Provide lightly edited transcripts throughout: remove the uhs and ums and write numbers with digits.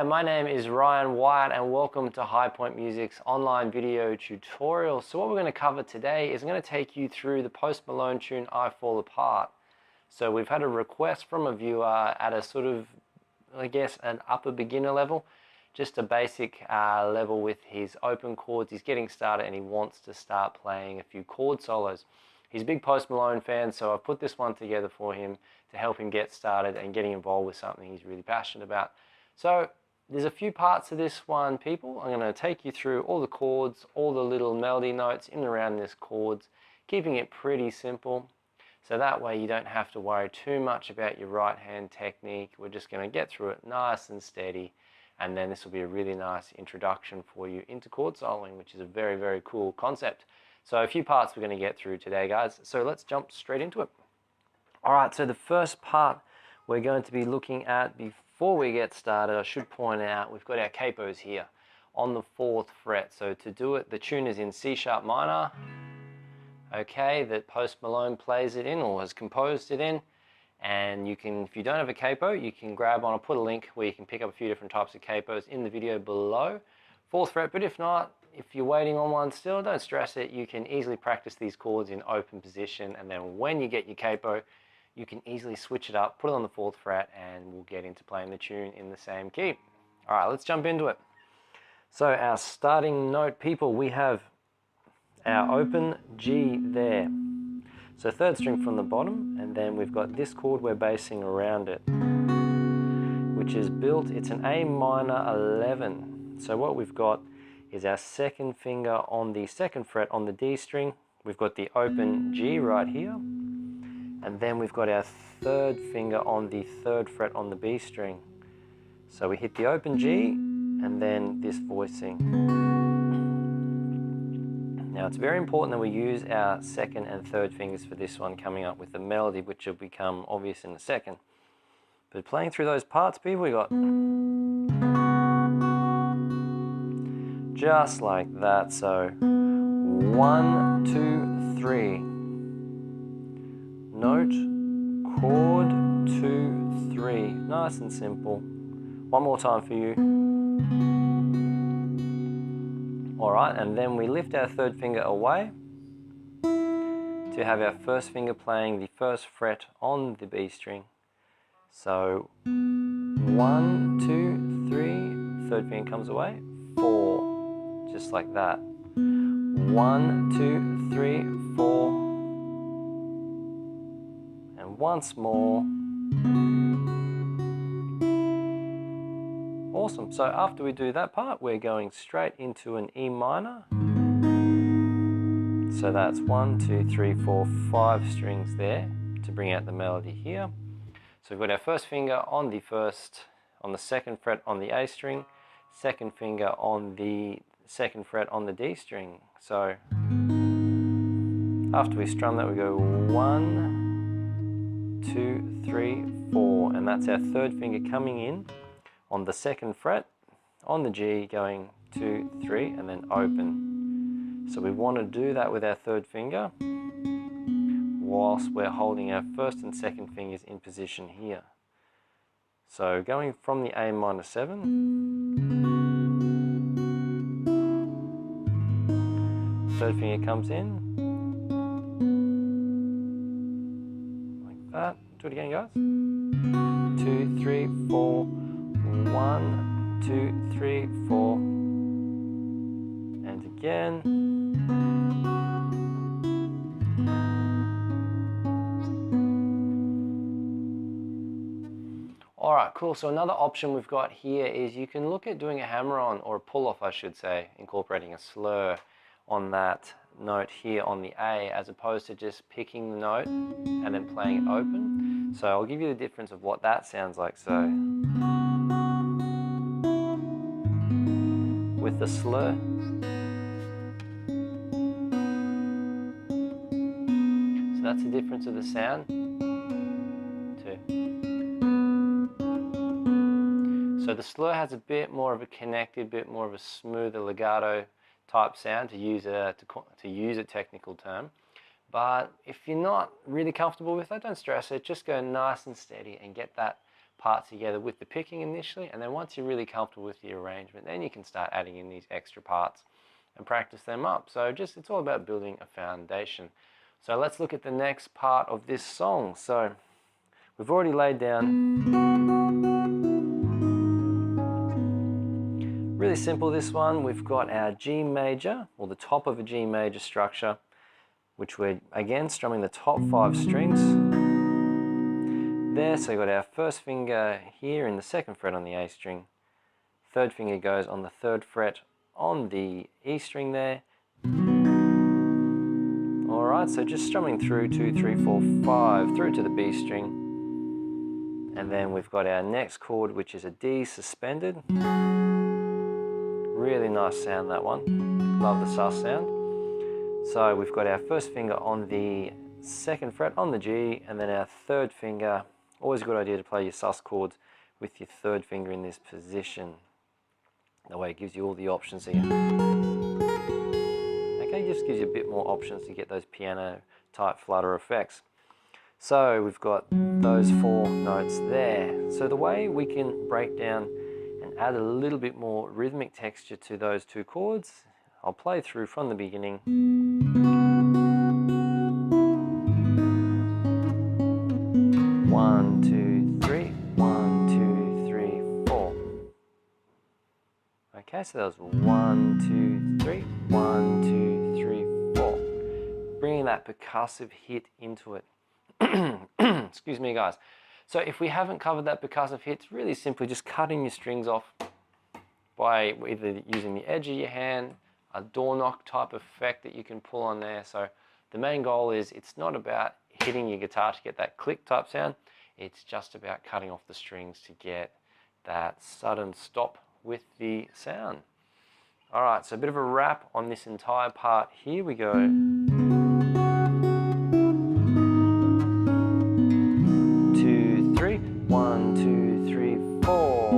there, my name is Ryan White and welcome to High Point Music's online video tutorial. So what we're going to cover today is I'm going to take you through the Post Malone tune I Fall Apart. So we've had a request from a viewer at a sort of, I guess, an upper beginner level, just a basic level with his open chords. He's getting started and he wants to start playing a few chord solos. He's a big Post Malone fan, so I've put this one together for him to help him get started and getting involved with something he's really passionate about. So there's a few parts of this one, people. I'm going to take you through all the chords, all the little melody notes in and around this chords, keeping it pretty simple. So that way you don't have to worry too much about your right hand technique. We're just going to get through it nice and steady. And then this will be a really nice introduction for you into chord soloing, which is a very, very cool concept. So a few parts we're going to get through today, guys. So let's jump straight into it. All right, so the first part we're going to be looking at before we get started, I should point out we've got our capos here on the 4th fret. So to do it, the tune is in C sharp minor, okay, that Post Malone plays it in or has composed it in. And you can, if you don't have a capo, you can grab on, I'll put a link where you can pick up a few different types of capos in the video below. 4th fret, but if not, if you're waiting on one still, don't stress it. You can easily practice these chords in open position, and then when you get your capo, you can easily switch it up, put it on the 4th fret, and we'll get into playing the tune in the same key. All right, let's jump into it. So our starting note, people, we have our open G there. So 3rd string from the bottom, and then we've got this chord we're basing around it, which is built, it's an A minor 11. So what we've got is our 2nd finger on the 2nd fret on the D string. We've got the open G right here. And then we've got our 3rd finger on the 3rd fret on the B string. So we hit the open G and then this voicing. Now it's very important that we use our 2nd and 3rd fingers for this one, coming up with the melody, which will become obvious in a second. But playing through those parts, people, we got just like that. So 1, 2, 3. Note, chord, 2, 3. Nice and simple. One more time for you. All right, and then we lift our 3rd finger away to have our 1st finger playing the 1st fret on the B string. So 1, 2, 3, 3rd finger comes away, 4, just like that. 1, 2, 3, 4. And once more. Awesome. So after we do that part, we're going straight into an E minor. So that's 1, 2, 3, 4, 5 strings there to bring out the melody here. So we've got our 1st finger on the 2nd fret on the A string, 2nd finger on the 2nd fret on the D string. So after we strum that, we go 1, 2, 3, 4, and that's our 3rd finger coming in on the 2nd fret on the G, going 2, 3, and then open. So we want to do that with our 3rd finger whilst we're holding our 1st and 2nd fingers in position here. So going from the A minor 7, 3rd finger comes in, like that. Do it again, guys. 2, 3, 4, 1, 2, 3, 4, and again. All right, cool. So another option we've got here is you can look at doing a hammer-on, or a pull-off, I should say, incorporating a slur on that note here on the A, as opposed to just picking the note and then playing it open. So I'll give you the difference of what that sounds like. So with the slur, so that's the difference of the sound. 2. So the slur has a bit more of a connected, bit more of a smoother legato type sound, to use a technical term. But if you're not really comfortable with that, don't stress it. Just go nice and steady and get that parts together with the picking initially, and then once you're really comfortable with the arrangement, then you can start adding in these extra parts and practice them up. So it's all about building a foundation. So let's look at the next part of this song. So we've already laid down. Really simple, this one. We've got our G major, or the top of a G major structure, which we're again strumming the top 5 strings there. So we've got our first finger here in the 2nd fret on the A string. 3rd finger goes on the 3rd fret on the E string there. Alright, so just strumming through 2, 3, 4, 5 through to the B string. And then we've got our next chord, which is a D suspended. Really nice sound, that one. Love the sus sound. So we've got our first finger on the 2nd fret on the G, and then our 3rd finger. Always a good idea to play your sus chords with your 3rd finger in this position. That way it gives you all the options here. Okay, just gives you a bit more options to get those piano type flutter effects. So we've got those 4 notes there. So the way we can break down and add a little bit more rhythmic texture to those 2 chords, I'll play through from the beginning. 1, 2, 3, 1, 2, 3, 4. Okay, so that was 1, 2, 3, 1, 2, 3, 4. Bringing that percussive hit into it. Excuse me, guys. So if we haven't covered that percussive hit, it's really simply just cutting your strings off by either using the edge of your hand, a door knock type effect that you can pull on there. So the main goal is, it's not about hitting your guitar to get that click type sound. It's just about cutting off the strings to get that sudden stop with the sound. All right, so a bit of a wrap on this entire part. Here we go. 2, 3, 1, 2, 3, 4.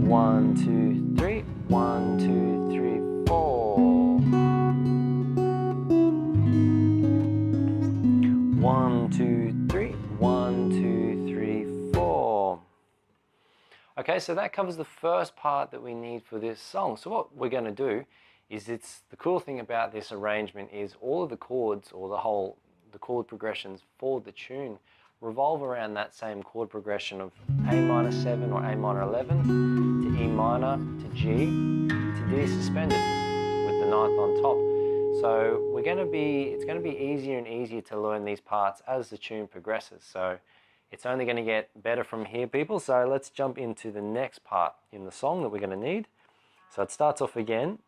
1, 2, 3, 1, 2, 3, 4. 1, 2, 3, 1, 2, 3, 4. Okay, so that covers the first part that we need for this song. So what we're going to do is, the cool thing about this arrangement is all of the chords, or the chord progressions for the tune revolve around that same chord progression of A minor 7 or A minor 11 to E minor to G to D suspended with the 9th on top. So it's going to be easier and easier to learn these parts as the tune progresses. So it's only going to get better from here, people. So let's jump into the next part in the song that we're going to need. So it starts off again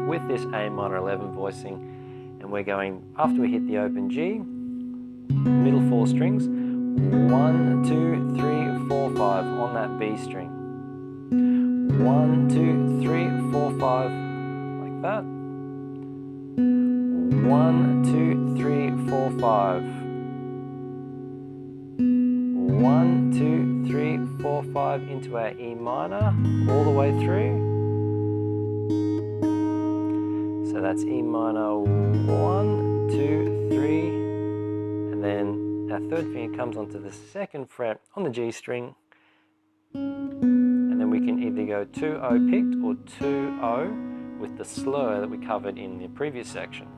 with this A minor 11 voicing. And we're going, after we hit the open G, middle 4 strings, 1, 2, 3, 4, 5 on that B string. 1, 2, 3, 4, 5, like that. 1, 2, 3, 4, 5. 1, 2, 3, 4, 5 into our E minor, all the way through. So that's E minor 1, 2, 3, and then our 3rd finger comes onto the 2nd fret on the G string, and then we can either go 2-0 picked or 2-0 with the slur that we covered in the previous section.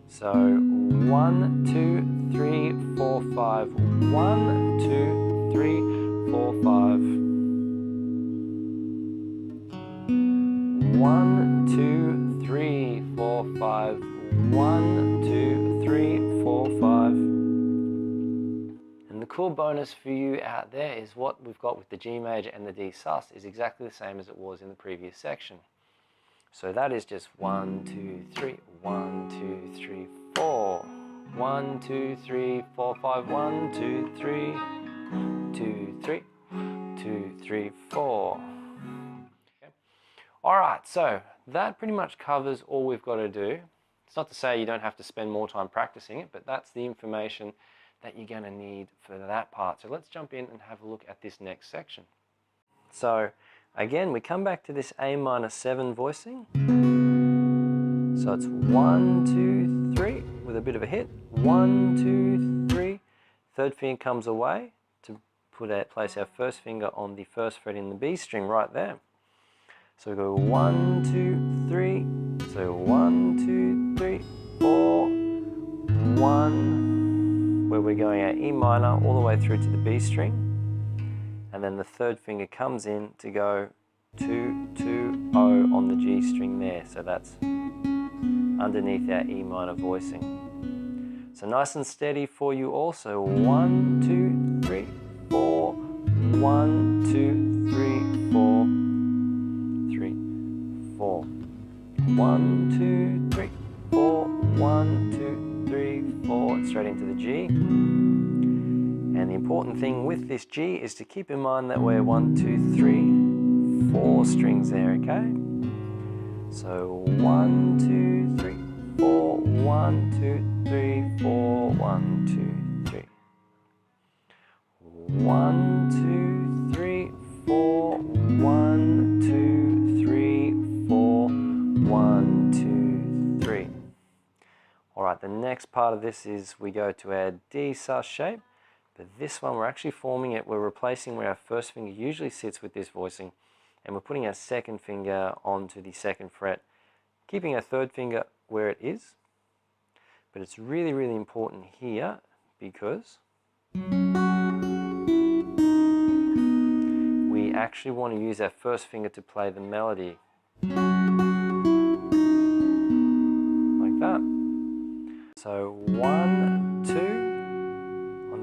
So 1, 2, 3, 4, 5, 1, 2, 3, 4, 5. 1, 2, 3, 4, 5. 1, 2, 3, 4, 5. And the cool bonus for you out there is what we've got with the G major and the D sus is exactly the same as it was in the previous section. So that is just 1, 2, 3, 1, 2, 3, 4. 1, 2, 3, 4, 5. 1, 2, 3, 2, 3, 2, 3, 4. Okay. All right, so that pretty much covers all we've got to do. It's not to say you don't have to spend more time practicing it, but that's the information that you're going to need for that part. So let's jump in and have a look at this next section. So again, we come back to this A minor 7 voicing. So it's 1, 2, 3 with a bit of a hit. 1, 2, 3. Third finger comes away to place our first finger on the first fret in the B string right there. So we go 1, 2, 3. So 1, 2, 3, 4. 1, where we're going our E minor all the way through to the B string. And then the third finger comes in to go 2, 2, 0 on the G string there. So that's underneath our E minor voicing. So nice and steady for you also. 1, 2, 3, 4. 1, 2, 3, 4. 3, 4. 1, 2, 3, 4. 1, 2, 3, 4. Straight into the G. And the important thing with this G is to keep in mind that we're 1, 2, 3, 4 strings there, okay? So 1, 2, 3, 4, 1, 2, 3, 4, 1, 2, 3. 1, 2, 3, 4, 1, 2, 3, 4, 1, 2, 3. All right, the next part of this is we go to our D sus shape. But this one, we're actually forming it, we're replacing where our first finger usually sits with this voicing, and we're putting our second finger onto the second fret, keeping our third finger where it is. But it's really, really important here because we actually want to use our first finger to play the melody. Like that. So 1, 2.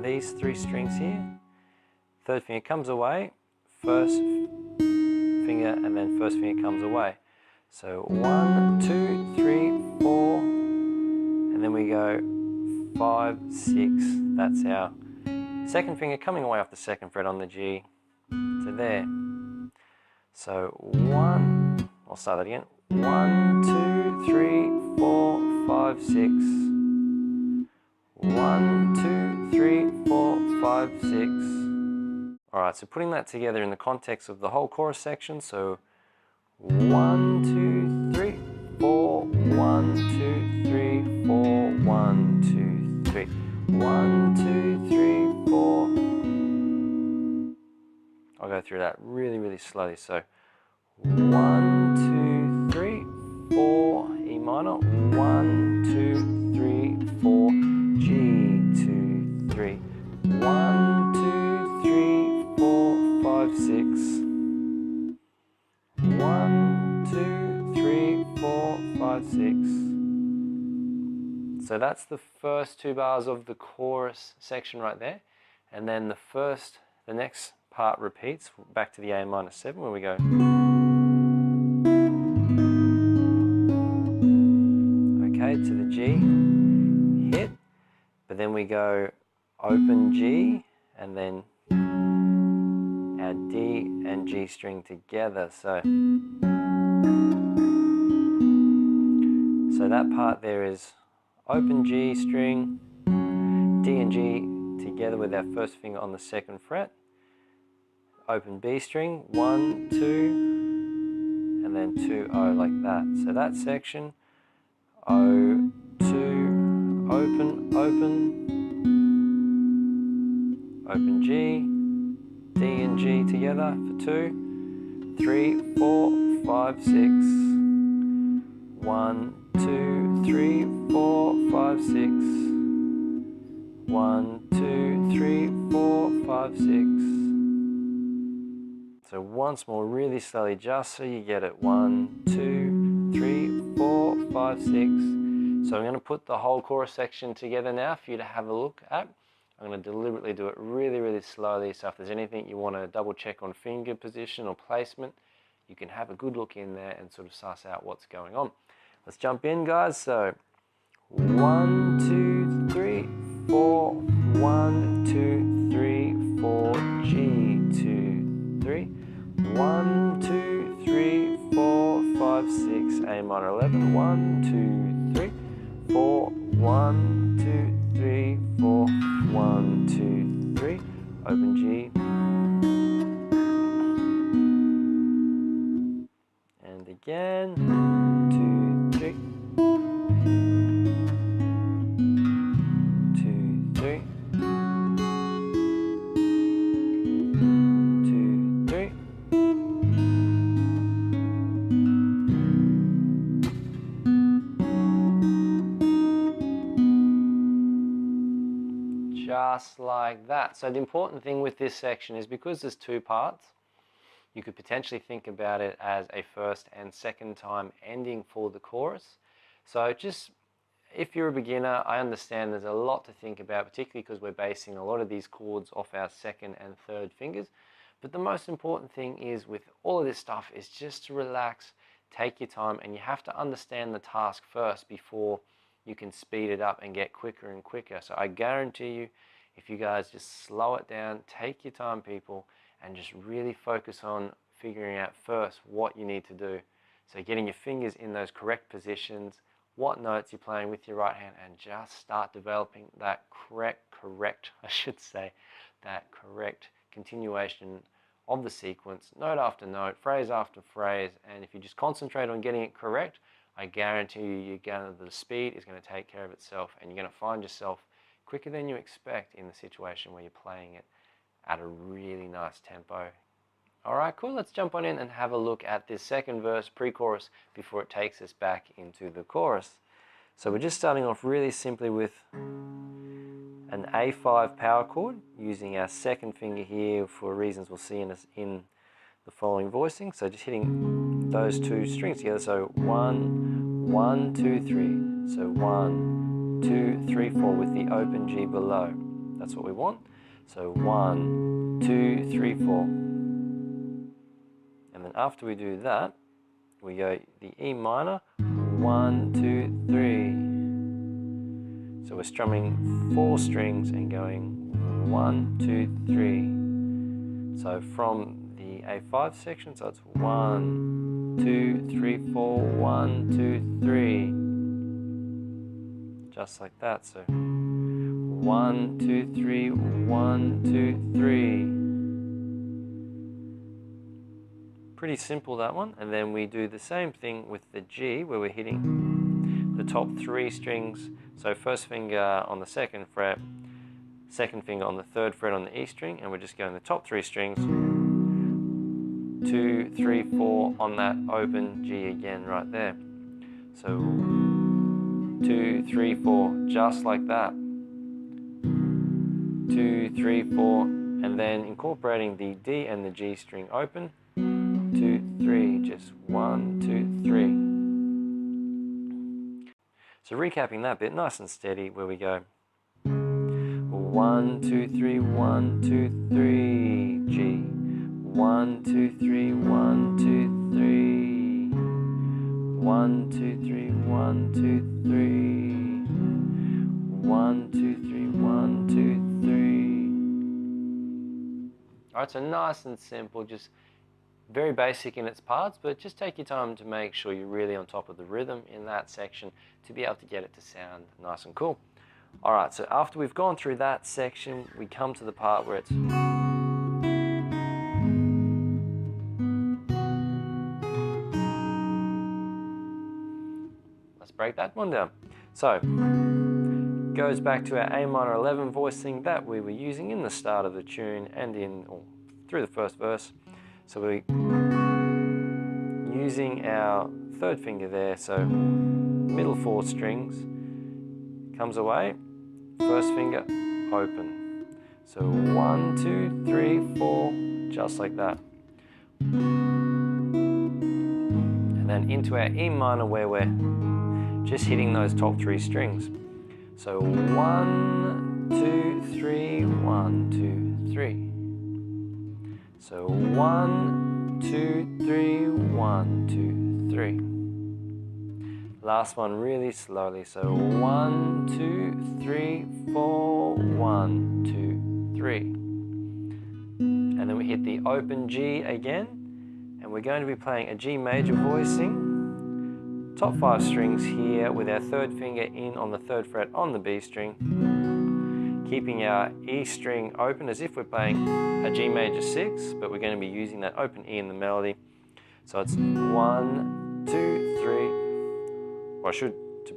These 3 strings here. Third finger comes away, first finger, and then first finger comes away. So 1, 2, 3, 4, and then we go 5, 6. That's our second finger coming away off the second fret on the G to there. So 1, I'll start that again. 1, 2, 3, 4, 5, 6. 1, 2, 3, 4, 5, 6. Alright, so putting that together in the context of the whole chorus section, so 1, 2, 3, 4, 1, 2, 3, 4, 1, 2, 3. 1, 2, 3, 4. I'll go through that really, really slowly. So 1, 2, 3, 4, E minor, 1, 2, 3, 4. G, 2, 3. 1, 2, 3, 4, 5, 6. 1, 2, 3, 4, 5, 6. So that's the first 2 bars of the chorus section right there. And then the next part repeats back to the A minor 7 where we go. Okay, to the G, hit. But then we go open G, and then our D and G string together. So that part there is open G string, D and G together with our first finger on the second fret, open B string, 1, 2, and then 2, O like that. So that section, O, 2, open, open, open G, D and G together for 2, 3, 4, 5, 6, 1, 2, 3, 4, 5, 6, 1, 2, 3, 4, 5, 6. So once more, really slowly, just so you get it. 1, 2, 3, 4, 5, 6. So I'm going to put the whole chorus section together now for you to have a look at. I'm going to deliberately do it really, really slowly. So if there's anything you want to double check on finger position or placement, you can have a good look in there and sort of suss out what's going on. Let's jump in, guys. So 1, 2, 3, 4. 1, 2, 3, 4. G, 2, 3. 1, 2, 3, 4, 5, 6. A minor 11. 1, 2, 3, 4. 1, 2, 3, 4. 1, 2, 3. Open G. And again. 2, 3. just like that. So the important thing with this section is because there's two parts, you could potentially think about it as a first and second time ending for the chorus. So just, if you're a beginner, I understand there's a lot to think about, particularly because we're basing a lot of these chords off our second and third fingers. But the most important thing is with all of this stuff is just to relax, take your time, and you have to understand the task first before you can speed it up and get quicker and quicker. So I guarantee you, if you guys just slow it down, take your time, people, and just really focus on figuring out first what you need to do. So getting your fingers in those correct positions, what notes you're playing with your right hand, and just start developing that correct continuation of the sequence, note after note, phrase after phrase. And if you just concentrate on getting it correct, I guarantee you, the speed is going to take care of itself, and you're going to find yourself quicker than you expect in the situation where you're playing it at a really nice tempo. Alright, cool, let's jump on in and have a look at this second verse, pre-chorus, before it takes us back into the chorus. So we're just starting off really simply with an A5 power chord, using our second finger here for reasons we'll see in the following voicing. So just hitting those two strings together, so 1, 1, 2, 3. So 1, 2, 3, 4 with the open G below. That's what we want. So 1, 2, 3, 4. And then after we do that, we go the E minor, 1, 2, 3. So we're strumming 4 strings and going 1, 2, 3. So from the A5 section, so it's 1, 2, 3, 4, 1, 2, 3. Just like that. So 1, 2, 3, 1, 2, 3. Pretty simple, that one. And then we do the same thing with the G, where we're hitting the top 3 strings. So first finger on the 2nd fret, second finger on the 3rd fret on the E string, and we're just going the top 3 strings, 2, 3, 4 on that open G again right there. So 2, 3, 4, just like that. 2, 3, 4, and then incorporating the D and the G string open. 2, 3, just 1, 2, 3. So recapping that bit, nice and steady, where we go 1, 2, 3, 1, 2, 3, G, 1, 2, 3, 1, 2, 3, 1, 2, 3, 1, 2, 3, 1, 2, 3, 1, 2, 3. Alright, so nice and simple, just very basic in its parts, but just take your time to make sure you're really on top of the rhythm in that section to be able to get it to sound nice and cool. Alright, so after we've gone through that section, we come to the part where it's let's break that one down. So goes back to our A minor 11 voicing that we were using in the start of the tune and through the first verse. So we're using our 3rd finger there, so middle 4 strings, comes away, 1st finger, open. So 1, 2, 3, 4, just like that. And then into our E minor, where we're just hitting those top 3 strings. So 1, 2, 3, 1, 2, 3. So 1, 2, 3, 1, 2, 3. Last one really slowly. So 1, 2, 3, 4, 1, 2, 3. And then we hit the open G again, and we're going to be playing a G major voicing. Top 5 strings here with our 3rd finger in on the 3rd fret on the B string. Keeping our E string open as if we're playing a G major 6, but we're going to be using that open E in the melody. So it's 1, 2, 3, or to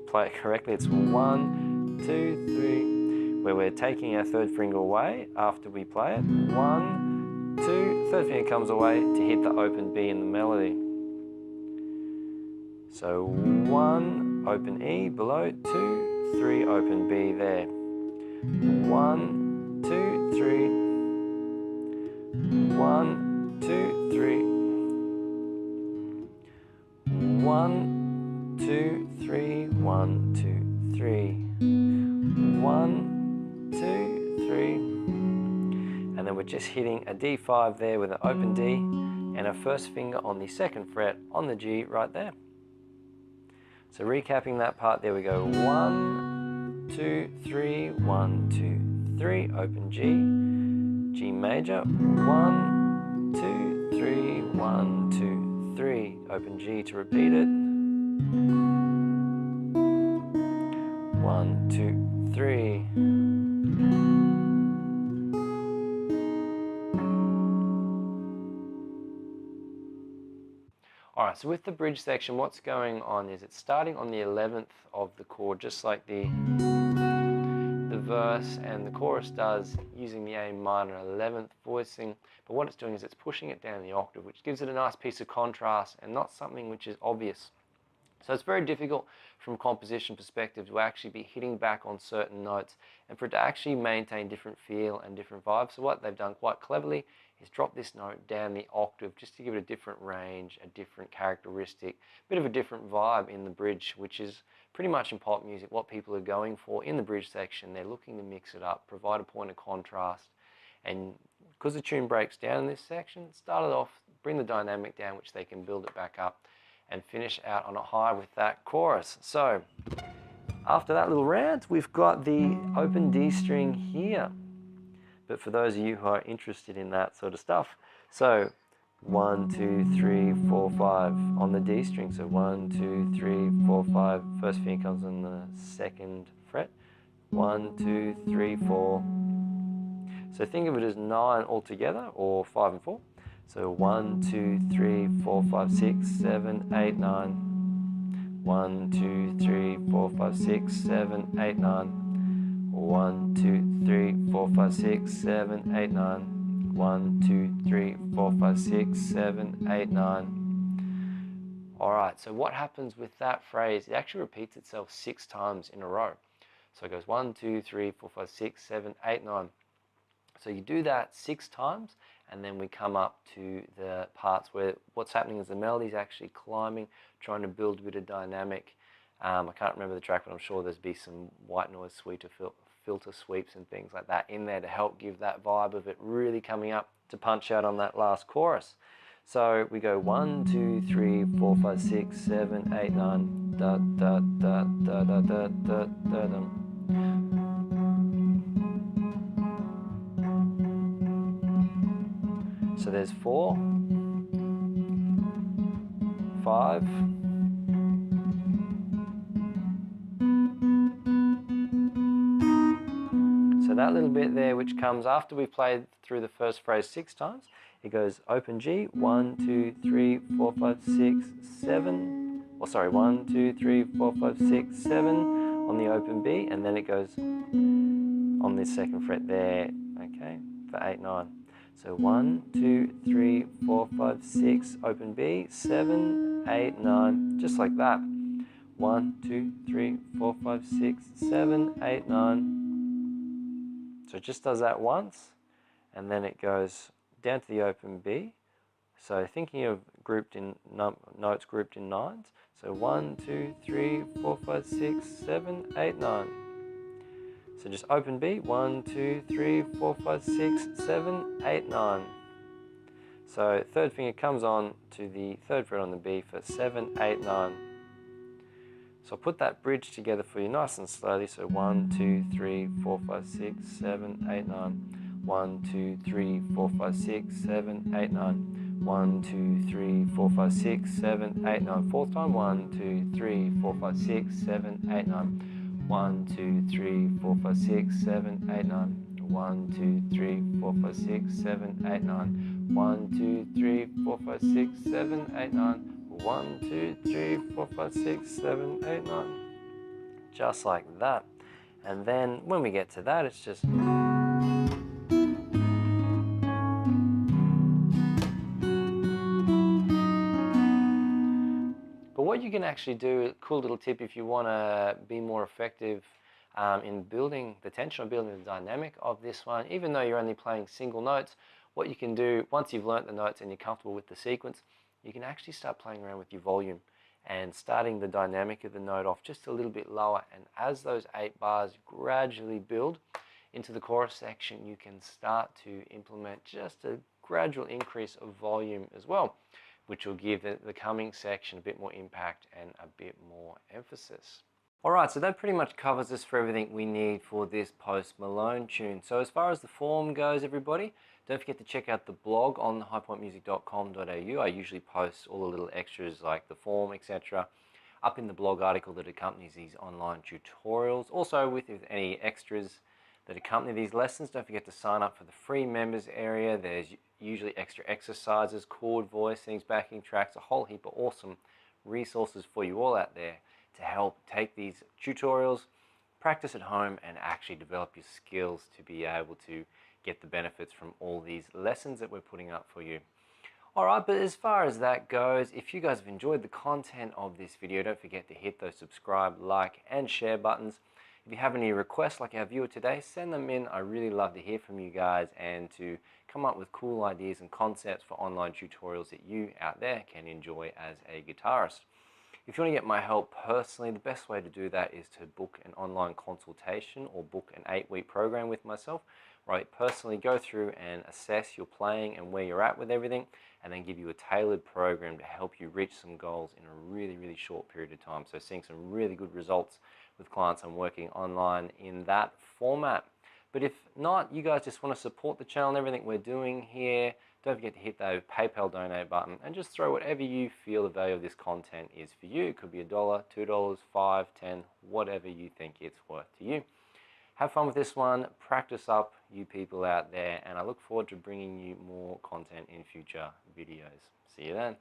play it correctly, it's 1, 2, 3, where we're taking our 3rd finger away after we play it. 1, 2, 3rd finger comes away to hit the open B in the melody. So 1, open E below, 2, 3, open B there. 1, 2, 3. 1, 2, 3. 1, 2, 3. 1, 2, 3. 1, 2, 3. And then we're just hitting a D5 there with an open D and our first finger on the second fret on the G right there. So recapping that part, there we go. 1, 2, 3, 1, 2, 3, open G, G major, 1, 2, 3, 1, 2, 3, open G to repeat it. 1, 2, 3. Alright, so with the bridge section, what's going on is it's starting on the 11th of the chord, just like the verse and the chorus does, using the A minor 11th voicing. But what it's doing is it's pushing it down the octave, which gives it a nice piece of contrast and not something which is obvious. So it's very difficult from a composition perspective to actually be hitting back on certain notes and for it to actually maintain different feel and different vibes. So what they've done quite cleverly is drop this note down the octave just to give it a different range, a different characteristic, a bit of a different vibe in the bridge, which is pretty much in pop music what people are going for in the bridge section. They're looking to mix it up, provide a point of contrast, and because the tune breaks down in this section, start it off, bring the dynamic down, which they can build it back up and finish out on a high with that chorus. So after that little rant, we've got the open D string here. But for those of you who are interested in that sort of stuff, so 1, 2, 3, 4, 5 on the D string. So 1, 2, 3, 4, 5. First finger comes on the second fret. 1, 2, 3, 4. So think of it as 9 altogether, or 5 and 4. So 1, 2, 3, 4, 5, 6, 7, 8, 9. 1, 2, 3, 4, 5, 6, 7, 8, 9. 1, 2, 3, 4, 5, 6, 7, 8, 9. 1, 2, 3, 4, 5, 6, 7, 8, 9. Alright, so what happens with that phrase? It actually repeats itself 6 times in a row. So it goes 1, 2, 3, 4, 5, 6, 7, 8, 9. So you do that 6 times, and then we come up to the parts where what's happening is the melody's actually climbing, trying to build a bit of dynamic. I can't remember the track, but I'm sure there's be some white noise filter sweeps and things like that in there to help give that vibe of it really coming up to punch out on that last chorus. So we go 1, 2, 3, 4, 5, 6, 7, 8, 9. Da da da da da da da da da. So there's 4, 5. So that little bit there, which comes after we've played through the first phrase 6 times, it goes open G, 1, 2, 3, 4, 5, 6, 7. Or sorry, 1, 2, 3, 4, 5, 6, 7 on the open B, and then it goes on this second fret there, okay, for 8, 9. So 1, 2, 3, 4, 5, 6, open B, 7, 8, 9, just like that. 1, 2, 3, 4, 5, 6, 7, 8, 9. So it just does that once, and then it goes down to the open B. So thinking of grouped in notes grouped in nines. So 1, 2, 3, 4, 5, 6, 7, 8, 9. So just open B, 1, 2, 3, 4, 5, 6, 7, 8, 9. So third finger comes on to the third fret on the B for 7, 8, 9. So I'll put that bridge together for you nice and slowly. So 1, 2, 3, 4, 5, 6, 7, 8, 9. 1, 2, 3, 4, 5, 6, 7, 8, 9. 1, 2, 3, 4, 5, 6, 7, 8, 9. Fourth time. 1, 2, 3, 4, 5, 6, 7, 8, 9. 1, 2, 3, 4, 5, 6, 7, 8, 9. 1, 2, 3, 4, 5, 6, 7, 8, 9. 1, 2, 3, 4, 5, 6, 7, 8, 9. 1, 2, 3, 4, 5, 6, 7, 8, 9. Just like that. And then when we get to that, it's just... But what you can actually do, a cool little tip if you want to be more effective in building the tension or building the dynamic of this one. Even though you're only playing single notes, what you can do once you've learnt the notes and you're comfortable with the sequence, you can actually start playing around with your volume and starting the dynamic of the note off just a little bit lower. And as those 8 bars gradually build into the chorus section, you can start to implement just a gradual increase of volume as well, which will give the coming section a bit more impact and a bit more emphasis. Alright, so that pretty much covers us for everything we need for this Post Malone tune. So as far as the form goes, everybody, don't forget to check out the blog on highpointmusic.com.au. I usually post all the little extras like the form, etc. up in the blog article that accompanies these online tutorials. Also, with any extras that accompany these lessons, don't forget to sign up for the free members area. There's usually extra exercises, chord voicings, backing tracks, a whole heap of awesome resources for you all out there to help take these tutorials, practice at home, and actually develop your skills to be able to get the benefits from all these lessons that we're putting up for you. Alright, but as far as that goes, if you guys have enjoyed the content of this video, don't forget to hit those subscribe, like, and share buttons. If you have any requests like our viewer today, send them in. I really love to hear from you guys and to come up with cool ideas and concepts for online tutorials that you out there can enjoy as a guitarist. If you want to get my help personally, the best way to do that is to book an online consultation or book an 8-week program with myself, where I personally go through and assess your playing and where you're at with everything, and then give you a tailored program to help you reach some goals in a really, really short period of time. So seeing some really good results with clients I'm working online in that format. But if not, you guys just want to support the channel and everything we're doing here, don't forget to hit that PayPal donate button and just throw whatever you feel the value of this content is for you. It could be $1, $2, $5, $10, whatever you think it's worth to you. Have fun with this one, practice up, you people out there, and I look forward to bringing you more content in future videos. See you then.